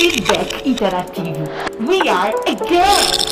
Feedback interativo. We are again!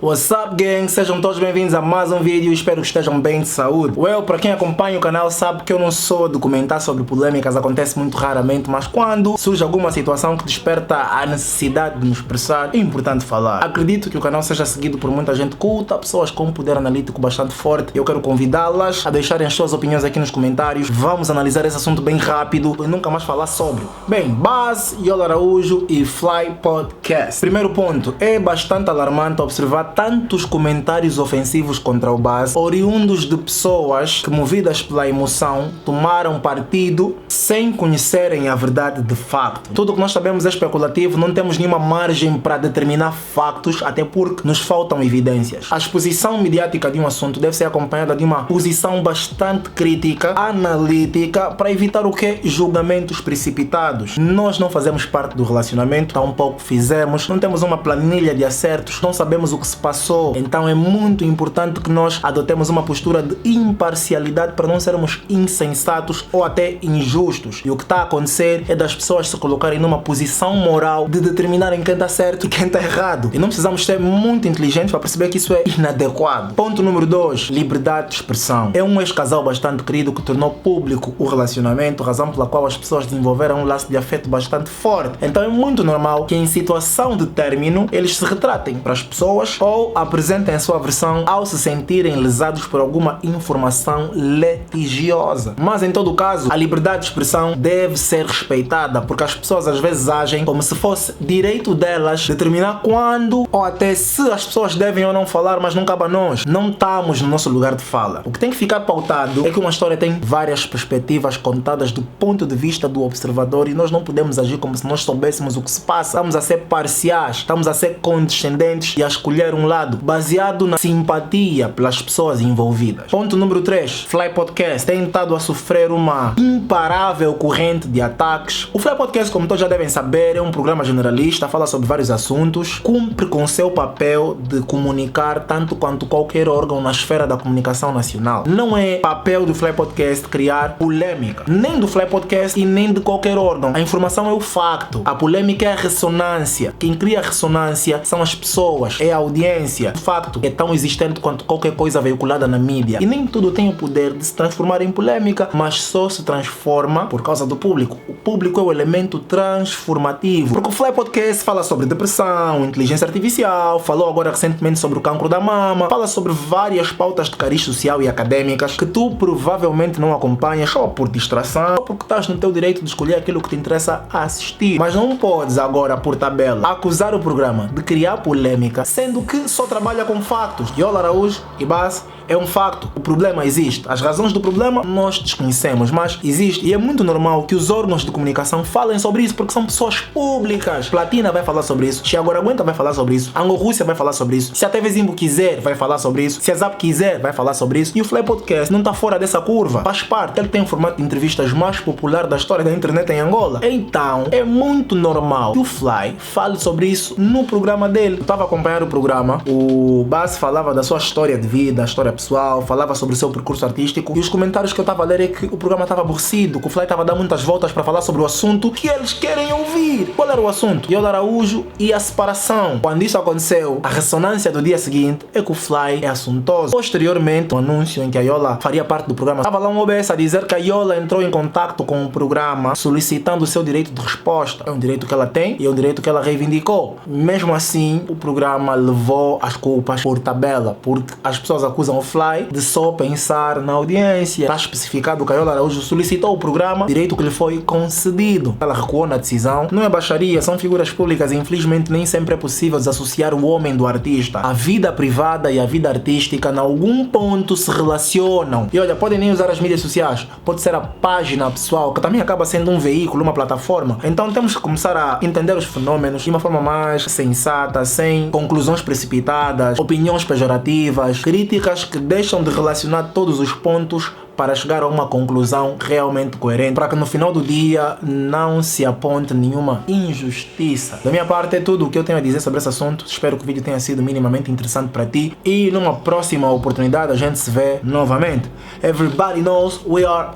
What's up, gang? Sejam todos bem-vindos a mais um vídeo. Espero que estejam bem de saúde. Para quem acompanha o canal sabe que eu não sou de comentar sobre polêmicas, acontece muito raramente, mas quando surge alguma situação que desperta a necessidade de me expressar, é importante falar. Acredito que o canal seja seguido por muita gente culta, pessoas com um poder analítico bastante forte. Eu quero convidá-las a deixarem as suas opiniões aqui nos comentários. Vamos analisar esse assunto bem rápido e nunca mais falar sobre. Bem, Buzz, Yola Araújo e Fly Podcast. Primeiro ponto, é bastante alarmante observar tantos comentários ofensivos contra o Buzz, oriundos de pessoas que, movidas pela emoção, tomaram partido sem conhecerem a verdade de facto. Tudo o que nós sabemos é especulativo, não temos nenhuma margem para determinar factos, até porque nos faltam evidências. A exposição mediática de um assunto deve ser acompanhada de uma posição bastante crítica, analítica, para evitar o que? Julgamentos precipitados. Nós não fazemos parte do relacionamento, tampouco fizemos, não temos uma planilha de acertos, não sabemos o que se passou, então é muito importante que nós adotemos uma postura de imparcialidade para não sermos insensatos ou até injustos. E o que está a acontecer é das pessoas se colocarem numa posição moral de determinarem quem está certo e quem está errado. E não precisamos ser muito inteligentes para perceber que isso é inadequado. Ponto número 2, liberdade de expressão. É um ex-casal bastante querido que tornou público o relacionamento, razão pela qual as pessoas desenvolveram um laço de afeto bastante forte. Então é muito normal que em situação de término eles se retratem para as pessoas ou apresentem a sua versão ao se sentirem lesados por alguma informação litigiosa. Mas em todo caso, a liberdade de expressão deve ser respeitada, porque as pessoas às vezes agem como se fosse direito delas determinar quando ou até se as pessoas devem ou não falar, mas não cabe a nós. Não estamos no nosso lugar de fala. O que tem que ficar pautado é que uma história tem várias perspectivas contadas do ponto de vista do observador e nós não podemos agir como se nós soubéssemos o que se passa. Estamos a ser parciais, estamos a ser condescendentes e a escolher um lado baseado na simpatia pelas pessoas envolvidas. Ponto número 3. Fly Podcast tem estado a sofrer uma imparável corrente de ataques. O Fly Podcast, como todos já devem saber, é um programa generalista, fala sobre vários assuntos, cumpre com seu papel de comunicar tanto quanto qualquer órgão na esfera da comunicação nacional. Não é papel do Fly Podcast criar polêmica, nem do Fly Podcast e nem de qualquer órgão. A informação é o facto, a polêmica é a ressonância. Quem cria a ressonância são as pessoas, é a audiência. O facto é tão existente quanto qualquer coisa veiculada na mídia. E nem tudo tem o poder de se transformar em polêmica, mas só se transforma por causa do público. O público é o elemento transformativo. Porque o Fly Podcast fala sobre depressão, inteligência artificial, falou agora recentemente sobre o cancro da mama, fala sobre várias pautas de cariz social e acadêmicas que tu provavelmente não acompanhas só por distração, ou porque estás no teu direito de escolher aquilo que te interessa assistir. Mas não podes agora, por tabela, acusar o programa de criar polêmica, sendo que só trabalha com factos. Yola Araújo e Buzz é um facto. O problema existe. As razões do problema nós desconhecemos, mas existe. E é muito normal que os órgãos de comunicação falem sobre isso, porque são pessoas públicas. Platina vai falar sobre isso. Se agora aguenta vai falar sobre isso. Anglo Rússia vai falar sobre isso. Se a TV Zimbo quiser, vai falar sobre isso. Se a Zap quiser, vai falar sobre isso. E o Fly Podcast não está fora dessa curva. Faz parte. Ele tem um formato de entrevistas mais popular da história da internet em Angola. Então, é muito normal que o Fly fale sobre isso no programa dele. Eu estava a acompanhar o programa. O Buzz falava da sua história de vida, a história pessoal, falava sobre o seu percurso artístico e os comentários que eu estava a ler é que o programa estava aborrecido, que o Fly estava a dar muitas voltas para falar sobre o assunto que eles querem ouvir. Qual era o assunto? Yola Araújo e a separação. Quando isso aconteceu, a ressonância do dia seguinte é que o Fly é assuntoso. Posteriormente, um anúncio em que a Yola faria parte do programa, estava lá um OBS a dizer que a Yola entrou em contato com o programa solicitando o seu direito de resposta. É um direito que ela tem e é um direito que ela reivindicou. Mesmo assim, o programa levou as culpas por tabela, porque as pessoas acusam o Fly de só pensar na audiência. Está especificado que a Yola Araújo solicitou o programa, direito que lhe foi concedido. Ela recuou na decisão. Não é baixaria, são figuras públicas e infelizmente nem sempre é possível desassociar o homem do artista. A vida privada e a vida artística em algum ponto se relacionam. E olha, podem nem usar as mídias sociais, pode ser a página pessoal, que também acaba sendo um veículo, uma plataforma. Então temos que começar a entender os fenômenos de uma forma mais sensata, sem conclusões precipitadas, opiniões pejorativas, críticas que deixam de relacionar todos os pontos para chegar a uma conclusão realmente coerente, para que no final do dia não se aponte nenhuma injustiça. Da minha parte é tudo o que eu tenho a dizer sobre esse assunto. Espero que o vídeo tenha sido minimamente interessante para ti e numa próxima oportunidade a gente se vê novamente. Everybody knows we are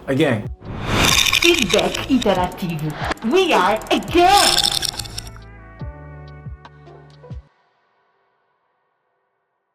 again. Feedback interativo. We are a gang!